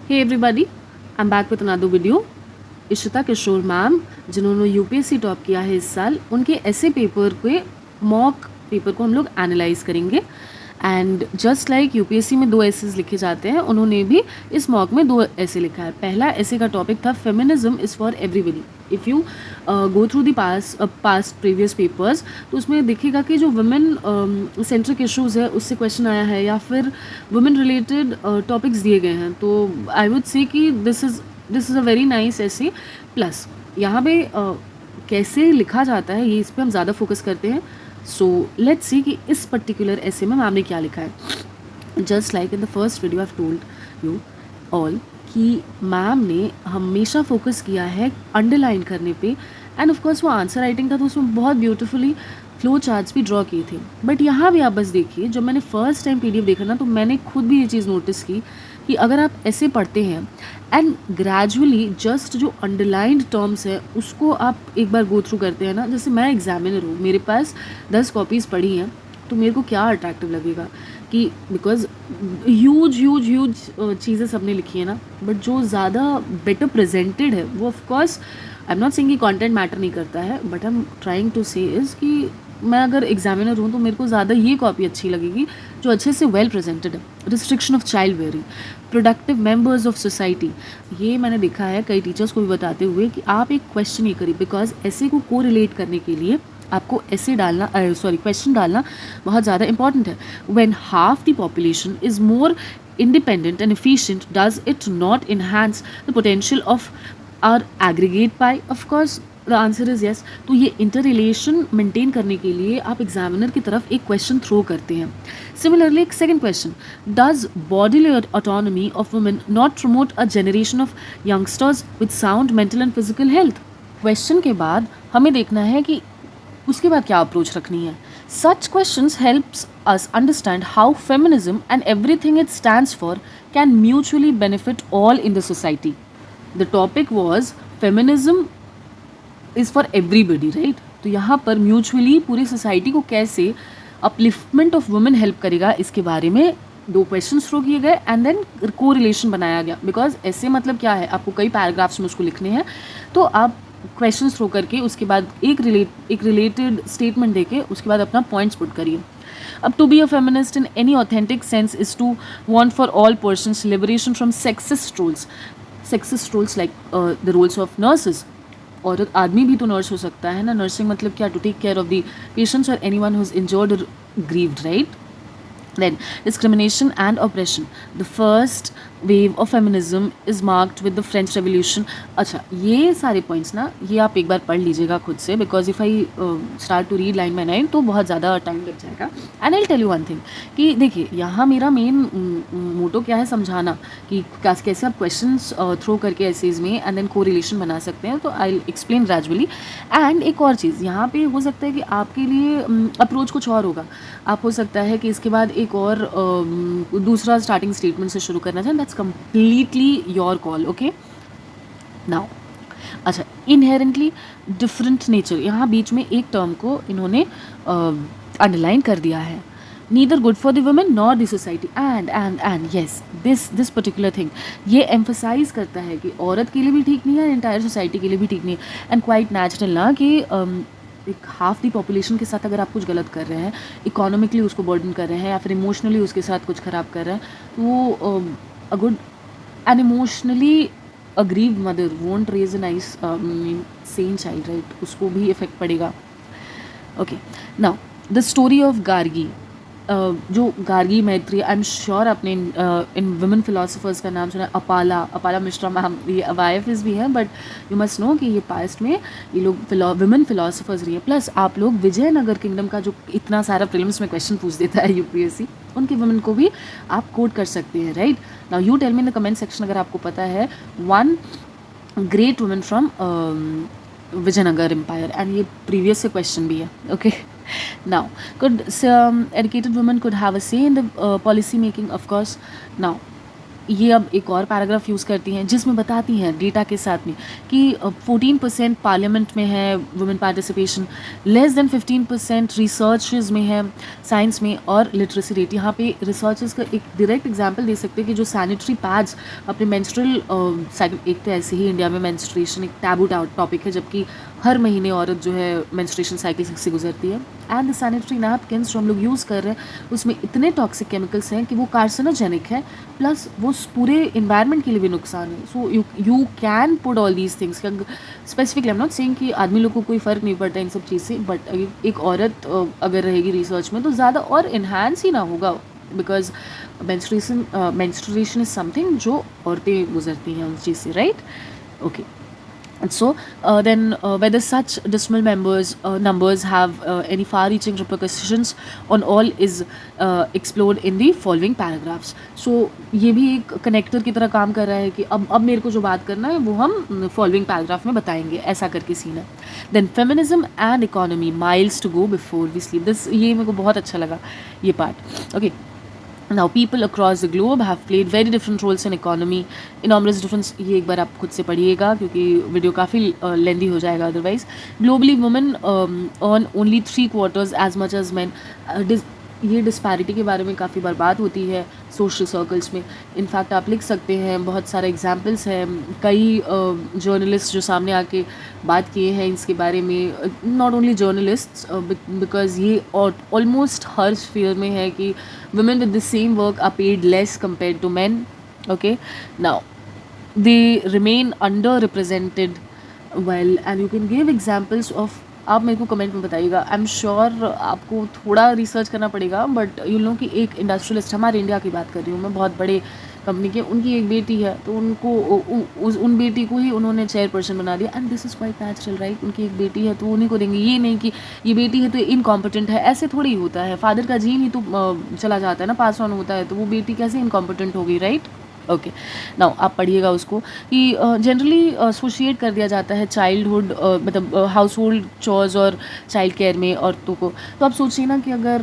Hey everybody, I am back with another video. Ishita Kishore ma'am, जिन्होंने UPSC top किया है इस साल, उनके ऐसे पेपर के मॉक पेपर को हम लोग एनालाइज करेंगे। एंड जस्ट लाइक यूपीएससी में 2 एसेज लिखे जाते हैं, उन्होंने भी इस मॉक में 2 ऐसे लिखा है। पहला ऐसे का टॉपिक था feminism is for everybody. If you go through the past previous papers, तो उसमें दिखेगा कि जो वुमेन सेंट्रिक इशूज़ है उससे क्वेश्चन आया है, या फिर वुमेन रिलेटेड टॉपिक्स दिए गए हैं। तो आई वुड से कि this is a very nice ऐसे। प्लस यहाँ पे कैसे लिखा जाता है, ये इस पर हम ज़्यादा फोकस करते हैं। सो लेट्स सी कि इस पर्टिकुलर ऐसे में मैम ने क्या लिखा है। Just like in the first video I have told you all कि मैम ने हमेशा फोकस किया है अंडरलाइन करने पे। एंड ऑफ कोर्स वो आंसर राइटिंग था, तो उसमें बहुत ब्यूटीफुली फ्लो चार्ट्स भी ड्रॉ किए थे। बट यहाँ भी आप बस देखिए, जब मैंने फर्स्ट टाइम पीडीएफ देखा ना, तो मैंने खुद भी ये चीज़ नोटिस की कि अगर आप ऐसे पढ़ते हैं एंड ग्रेजुअली जस्ट जो अंडरलाइंड टर्म्स है उसको आप एक बार गो थ्रू करते हैं ना, जैसे मैं एग्जामिनर हूँ, मेरे पास 10 कॉपीज़ पढ़ी हैं, तो मेरे को क्या अट्रैक्टिव लगेगा कि बिकॉज ह्यूज चीज़ें सबने लिखी है ना, बट जो ज़्यादा बेटर प्रेजेंटेड है वो of course, I am not saying कि कंटेंट मैटर नहीं करता है, but I am trying to say is कि मैं अगर एग्जामिनर हूँ तो मेरे को ज़्यादा ये कॉपी अच्छी लगेगी जो अच्छे से वेल प्रेजेंटेड है। Restriction of child wearing, productive members of society, ये मैंने देखा है कई टीचर्स को भी बताते हुए कि आप एक क्वेश्चन ही करिए, बिकॉज ऐसे को को रिलेट करने के लिए आपको ऐसे डालना क्वेश्चन डालना बहुत ज़्यादा इंपॉर्टेंट है। When half the population is more independent and efficient, does it not enhance the potential of our aggregate pie? Of course the answer is yes. तो ये इंटर रिलेशन मेंटेन करने के लिए आप एग्जामिनर की तरफ एक क्वेश्चन थ्रो करते हैं। सिमिलरली एक second question, does bodily autonomy of women not promote a generation of youngsters with sound mental and physical health? Question के बाद हमें देखना है कि उसके बाद क्या अप्रोच रखनी है। Such questions helps us understand how feminism and everything it stands for can mutually benefit all in the society. The topic was feminism is for everybody, right? तो यहाँ पर म्यूचुअली पूरी सोसाइटी को कैसे अपलिफ्टमेंट ऑफ वुमेन हेल्प करेगा, इसके बारे में 2 क्वेश्चन थ्रो किए गए एंड देन को रिलेशन बनाया गया। बिकॉज ऐसे मतलब क्या है, आपको कई पैराग्राफ्स में उसको लिखने हैं, तो आप क्वेश्चन थ्रो करके उसके बाद एक रिलेटेड स्टेटमेंट देके उसके बाद अपना पॉइंट्स पुट करिए। अब to be a feminist in any authentic sense is to want for all persons liberation from sexist roles like the roles of nurses. और आदमी भी तो नर्स हो सकता है ना। नर्सिंग मतलब क्या, to take care of the patients और any one who is injured और grieved, right? Then discrimination and oppression. The first wave of feminism is marked with the French Revolution. अच्छा, ये सारे पॉइंट्स ना, ये आप एक बार पढ़ लीजिएगा खुद से, because if I start to read line by line तो बहुत ज़्यादा टाइम लग जाएगा। And I tell you one thing कि देखिए, यहाँ मेरा मेन मोटो क्या है, समझाना कि कैसे आप क्वेश्चंस थ्रो करके एसेज में एंड देन को रिलेशन बना सकते हैं। तो आई एक्सप्लेन ग्रेजुअली। एंड एक और चीज़ यहाँ पे हो सकता है कि आपके लिए अप्रोच कुछ और होगा। आप हो सकता है कि इसके बाद एक और दूसरा स्टार्टिंग स्टेटमेंट से शुरू करना चाहें, that's completely your call, okay. Now अच्छा, इनहेरेंटली डिफरेंट नेचर, यहाँ बीच में एक टर्म को इन्होंने अंडरलाइन कर दिया है। Neither good for the women nor the society and yes, this particular thing ये एम्फोसाइज करता है कि औरत के लिए भी ठीक नहीं है, एंटायर सोसाइटी के लिए भी ठीक नहीं है। एंड क्वाइट नेचुरल ना कि एक हाफ दी पॉपुलेशन के साथ अगर आप कुछ गलत कर रहे हैं, इकोनॉमिकली उसको बर्डन कर रहे हैं या फिर इमोशनली उसके साथ कुछ ख़राब कर रहे हैं, तो a good and emotionally aggrieved mother won't raise a nice sane child, right? उसको भी इफेक्ट पड़ेगा। Okay, now the story of Gargi. जो गार्गी मैत्री, आई एम श्योर आपने इन वुमेन फिलोसफर्स का नाम सुना, अपाला मिश्रा मैम, ये वाईएफएस भी हैं, बट यू मस्ट नो कि ये पास्ट में ये लोग वुमेन फिलोसफर्स रही है। प्लस आप लोग विजयनगर किंगडम का जो इतना सारा प्रीलिम्स में क्वेश्चन पूछ देता है यूपीएससी, उनके वुमेन को भी आप कोट कर सकते हैं, right? Now you tell me in the comment section अगर आपको पता है one great women from Vijayanagar empire, and ये प्रीवियस से क्वेश्चन भी है, okay. Now, could educated women could have a say in the policy making? Of course. Now, ये अब एक और पैराग्राफ यूज़ करती हैं जिसमें बताती हैं डेटा के साथ में कि 14% पार्लियामेंट में है women participation, less than 15% researches में है, साइंस में, और लिटरेसी रेट। यहाँ पे रिसर्चेज का एक डायरेक्ट एग्जांपल दे सकते हैं कि जो सैनिटरी पैड्स अपने मेंस्ट्रुअल साइकिल, एक तो ऐसे ही इंडिया में मेंस्ट्रुएशन एक टैबू टॉपिक है, जबकि हर महीने औरत जो है मेंस्ट्रुएशन साइकिल से गुजरती है। एंड द सैनिटरी नैपकिन्स जो हम लोग यूज़ कर रहे हैं उसमें इतने टॉक्सिक केमिकल्स हैं कि वो कार्सिनोजेनिक है, प्लस वो पूरे इन्वायरमेंट के लिए भी नुकसान है। So you can put all these things. Specifically I am not saying कि आदमी लोग को कोई फ़र्क नहीं पड़ता इन सब चीज़ से, बट एक औरत अगर रहेगी रिसर्च में तो ज़्यादा और इन्हांस ही ना होगा, बिकॉज मेंस्ट्रुएशन इज़ समथिंग जो औरतें गुजरती हैं उस चीज़ से, right? Okay. And so, whether such decimal numbers have any far-reaching repercussions on all is explored in the following paragraphs. So, ये भी एक कनेक्टर की तरह काम कर रहा है कि अब मेरे को जो बात करना है वो हम फॉलोइंग पैराग्राफ में बताएंगे, ऐसा करके सीन है. Then feminism and economy, miles to go before we sleep. This ये मेरे को बहुत अच्छा लगा ये part. Okay. Now people across the globe have played very different roles in economy. Enormous difference, ये एक बार आप खुद से पढ़िएगा क्योंकि वीडियो काफ़ी लेंदी हो जाएगा otherwise. Globally women earn only 3/4 as much as men. ये डिस्पैरिटी के बारे में काफ़ी बार बात होती है सोशल सर्कल्स में. इनफैक्ट आप लिख सकते हैं, बहुत सारे एग्जांपल्स हैं, कई जर्नलिस्ट जो सामने आके बात किए हैं इसके बारे में. नॉट ओनली जर्नलिस्ट्स, बिकॉज ये ऑलमोस्ट हर स्फीयर में है कि women with the same work are paid less compared to men. Okay, now they remain underrepresented. Well, and you can give examples of. आप मेरे को कमेंट में बताइएगा. आई एम श्योर आपको थोड़ा रिसर्च करना पड़ेगा, बट यू नो कि एक इंडस्ट्रियलिस्ट, हमारे इंडिया की बात कर रही हूँ मैं, बहुत बड़े कंपनी के, उनकी एक बेटी है तो उनको उन बेटी को ही उन्होंने चेयरपर्सन बना दिया. And this is quite natural, right? उनकी एक बेटी है तो उन्हीं को देंगे. ये नहीं कि ये बेटी है तो इनकॉम्पिटेंट है, ऐसे थोड़ी होता है. फादर का जीन ही तो चला जाता है ना, पास ऑन होता है, तो वो बेटी कैसे इनकॉम्पिटेंट होगी, राइट? ओके. नाउ आप पढ़िएगा उसको कि जनरली एसोशिएट कर दिया जाता है चाइल्डहुड, मतलब हाउस होल्ड चॉर्स और चाइल्ड केयर में औरतों को. तो आप सोचिए ना कि अगर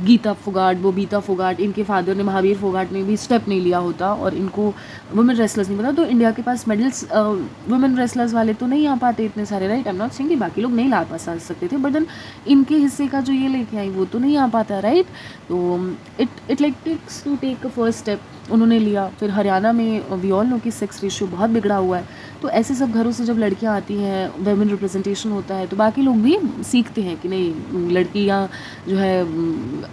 गीता फोगाट, वो बीता फोगाट, इनके फादर ने, महावीर फोगाट ने भी स्टेप नहीं लिया होता और इनको वुमेन रेसलर्स नहीं बना, तो इंडिया के पास मेडल्स वुमेन रेसलर्स वाले तो नहीं आ पाते इतने सारे, right? I am not saying कि बाकी लोग नहीं ला पास आ सकते थे, बट देन इनके हिस्से का जो ये लेके आई वो तो नहीं आ पाता, राइट? तो it like takes to take a first step. उन्होंने लिया. फिर हरियाणा में वी ऑल नो कि सेक्स रेशियो बहुत बिगड़ा हुआ है. तो ऐसे सब घरों से जब लड़कियां आती हैं, वेमेन रिप्रेजेंटेशन होता है, तो बाकी लोग भी सीखते हैं कि नहीं, लड़कियां जो है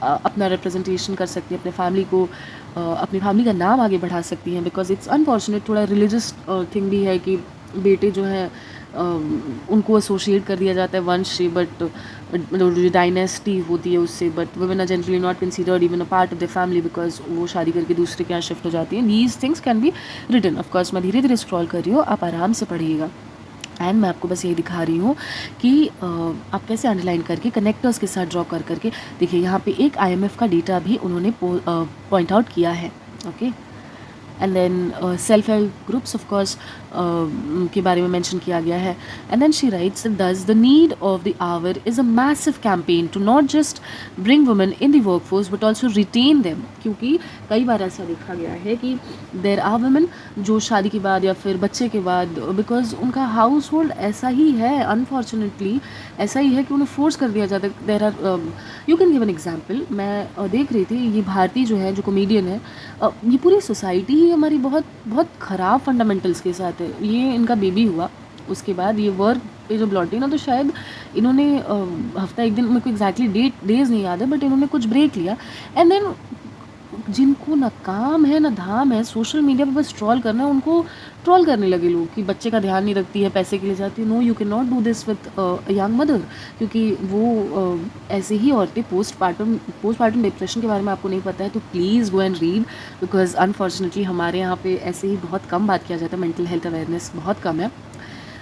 अपना रिप्रेजेंटेशन कर सकती हैं, अपने फैमिली को, अपनी फैमिली का नाम आगे बढ़ा सकती हैं. बिकॉज इट्स अनफॉर्चुनेट, थोड़ा रिलीजियस थिंग भी है कि बेटे जो हैं उनको एसोशिएट कर दिया जाता है वंश से, बट जो डायनेस्टी होती है उससे, but women are generally not considered even a part of the family because वो शादी करके दूसरे के यहाँ शिफ्ट हो जाती हैं. These things can be written. Of course मैं धीरे धीरे स्क्रॉल कर रही हूँ, आप आराम से पढ़िएगा. एंड मैं आपको बस यही दिखा रही हूँ कि आप कैसे अंडरलाइन करके कनेक्टर्स के साथ ड्रॉ कर करके देखिए. यहाँ पे एक IMF का डेटा भी उन्होंने पॉइंट आउट किया है. Okay. And then self help groups of course के बारे में मेंशन किया गया है. And then she writes thus the need of the hour is a massive campaign to not just bring women in the work force but also retain them. क्योंकि कई बार ऐसा देखा गया है कि देर आर वुमेन जो शादी के बाद या फिर बच्चे के बाद, बिकॉज उनका हाउस होल्ड ऐसा ही है, अनफॉर्चुनेटली ऐसा ही है कि उन्हें फोर्स कर दिया जाता है. There are, you can give an example. मैं देख रही थी, ये भारती जो है, जो कॉमेडियन है, ये पूरी सोसाइटी ही हमारी बहुत बहुत ख़राब फंडामेंटल्स के साथ है. ये इनका बेबी हुआ, उसके बाद ये वर्क पे जब लौटी ना, तो शायद इन्होंने हफ्ता एक दिन, मेरे को एग्जैक्टली डेज नहीं याद है, बट इन्होंने कुछ ब्रेक लिया. एंड देन जिनको ना काम है ना धाम है, सोशल मीडिया पे बस ट्रोल करना है, उनको ट्रोल करने लगे लोग कि बच्चे का ध्यान नहीं रखती है, पैसे के लिए जाती है. No, you can not do this with young mother, क्योंकि वो ऐसे ही औरतें पोस्टपार्टम डिप्रेशन के बारे में आपको नहीं पता है तो please go and read, because unfortunately हमारे यहाँ पे ऐसे ही बहुत कम बात किया जाता है, मेंटल हेल्थ अवेयरनेस बहुत कम है.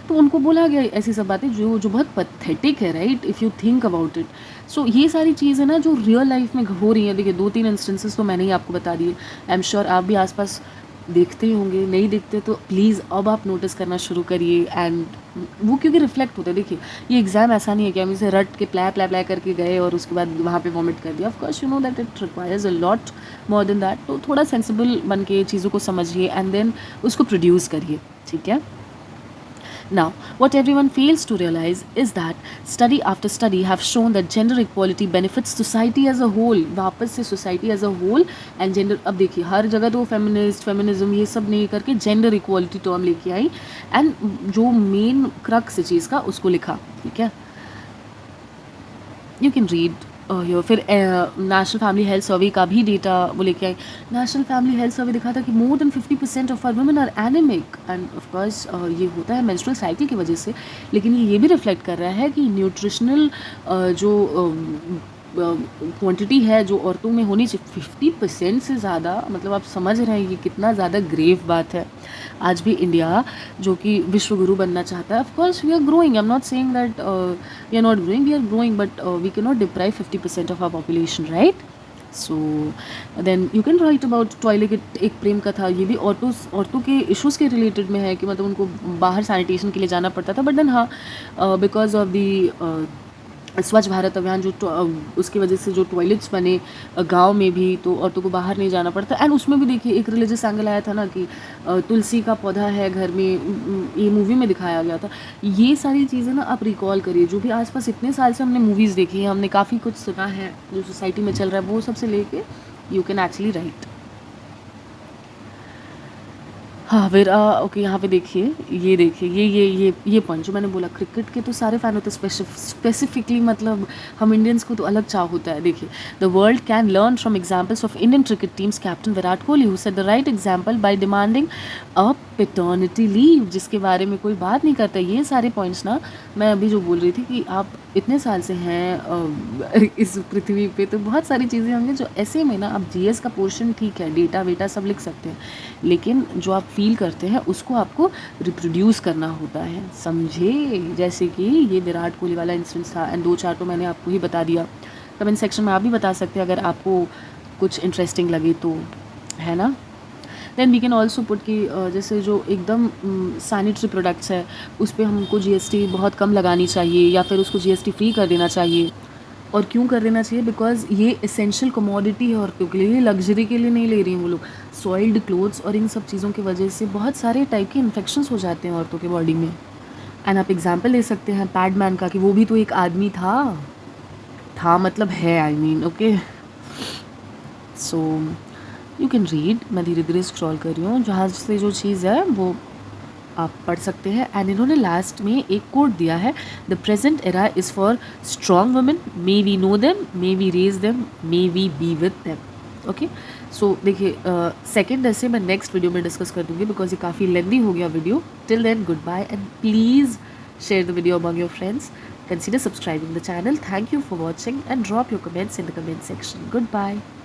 तो उनको बोला गया ऐसी सब बातें जो बहुत पथेटिक है, right, if you think about it. So ये सारी चीज़ें ना जो रियल लाइफ में हो रही हैं. देखिए 2-3 इंस्टेंसेस तो मैंने ही आपको बता दिए. आई एम श्योर आप भी आसपास देखते ही होंगे, नहीं देखते तो प्लीज़ अब आप नोटिस करना शुरू करिए। एंड वो क्योंकि रिफ्लेक्ट होता है, देखिए ये एग्ज़ाम ऐसा नहीं है कि हम इसे रट के प्लै करके गए और उसके बाद वहाँ पे वॉमिट कर दिया। Of course you know that it requires a lot more than that. तो थोड़ा सेंसिबल बन के चीज़ों को समझिए एंड देन उसको प्रोड्यूस करिए, ठीक है। Now, what everyone fails to realize is that study after study have shown that gender equality benefits society as a whole. वापस से society as a whole and gender, अब देखिए हर जगह तो feminist, feminism ये सब नहीं करके gender equality term लेके आई and जो main crux है चीज़ का उसको लिखा, ठीक है। यू कैन रीड फिर नेशनल फैमिली हेल्थ सर्वे का भी डेटा वो लेके आए। नेशनल फैमिली हेल्थ सर्वे दिखा था कि more than 50% of our women are anemic and of course ये होता है मेंस्ट्रुअल साइकिल की वजह से, लेकिन ये भी रिफ्लेक्ट कर रहा है कि न्यूट्रिशनल जो क्वांटिटी है जो औरतों में होनी चाहिए 50% से ज़्यादा, मतलब आप समझ रहे हैं ये कितना ज़्यादा ग्रेव बात है। आज भी इंडिया जो कि विश्व गुरु बनना चाहता है, of course we are growing, I am not saying that we are not growing, we are growing, but we can not deprive 50% of our population, right. So then you can write about toilet, Ek Prem कथा, ये भी औरतों के issues के related में है कि मतलब उनको बाहर सैनिटेशन के लिए जाना पड़ता था, बट देन हाँ बिकॉज ऑफ दी स्वच्छ भारत अभियान जो उसकी वजह से जो टॉयलेट्स बने गांव में भी, तो औरतों को बाहर नहीं जाना पड़ता। एंड उसमें भी देखिए एक रिलीजियस एंगल आया था ना कि तुलसी का पौधा है घर में, ये मूवी में दिखाया गया था। ये सारी चीज़ें ना आप रिकॉल करिए, जो भी आसपास इतने साल से हमने मूवीज़ देखी है, हमने काफ़ी कुछ सुना है जो सोसाइटी में चल रहा है, वो सबसे लेके यू कैन एक्चुअली राइट। हाँ, फिर ओके यहाँ पे देखिए, ये देखिए ये पॉइंट जो मैंने बोला, क्रिकेट के तो सारे फ़ैन होते हैं, स्पेसिफिकली मतलब हम इंडियंस को तो अलग चाव होता है। देखिए, the world can learn from examples of Indian cricket teams captain Virat Kohli who set the right example bye demanding a paternity leave, जिसके बारे में कोई बात नहीं करता। ये सारे पॉइंट्स ना मैं अभी जो बोल रही थी कि आप इतने साल से हैं इस पृथ्वी पे, तो बहुत सारी चीज़ें होंगी जो ऐसे में ना आप जीएस का पोर्शन ठीक है, डेटा वेटा सब लिख सकते हैं, लेकिन जो आप फील करते हैं उसको आपको रिप्रोड्यूस करना होता है, समझे। जैसे कि ये विराट कोहली वाला इंसिडेंस था एंड 2-4 तो मैंने आपको ही बता दिया। कमेंट सेक्शन में आप भी बता सकते हैं अगर आपको कुछ इंटरेस्टिंग लगे तो, है ना। Then we can also put कि जैसे जो एकदम सैनिटरी प्रोडक्ट्स है उस पर हमको जीएसटी बहुत कम लगानी चाहिए या फिर उसको जीएसटी फ्री कर देना चाहिए। और क्यों कर देना चाहिए? बिकॉज ये एसेंशियल कमोडिटी है औरतों के लिए, लग्जरी के लिए नहीं ले रही हैं वो लोग। सॉइल्ड क्लोथ्स और इन सब चीज़ों की वजह से बहुत सारे टाइप के इन्फेक्शंस हो जाते हैं औरतों के बॉडी में। एंड आप एग्जाम्पल ले सकते हैं पैडमैन का, कि वो भी तो एक आदमी था मतलब है, I mean okay. So you can read, मैं धीरे धीरे स्क्रॉल कर रही हूँ, जहाँ से जो चीज़ है वो आप पढ़ सकते हैं। एंड इन्होंने लास्ट में एक कोट दिया है, the present era is for strong women, may we know them, may we raise them, may we be with them. Okay, so देखिए सेकेंड ऐसे मैं नेक्स्ट वीडियो में डिस्कस कर दूँगी बिकॉज ये काफ़ी लेंदी हो गया वीडियो। Till then good bye and please share the video among your friends. Consider subscribing the channel. Thank you for watching and drop your comments in the comment section. Goodbye.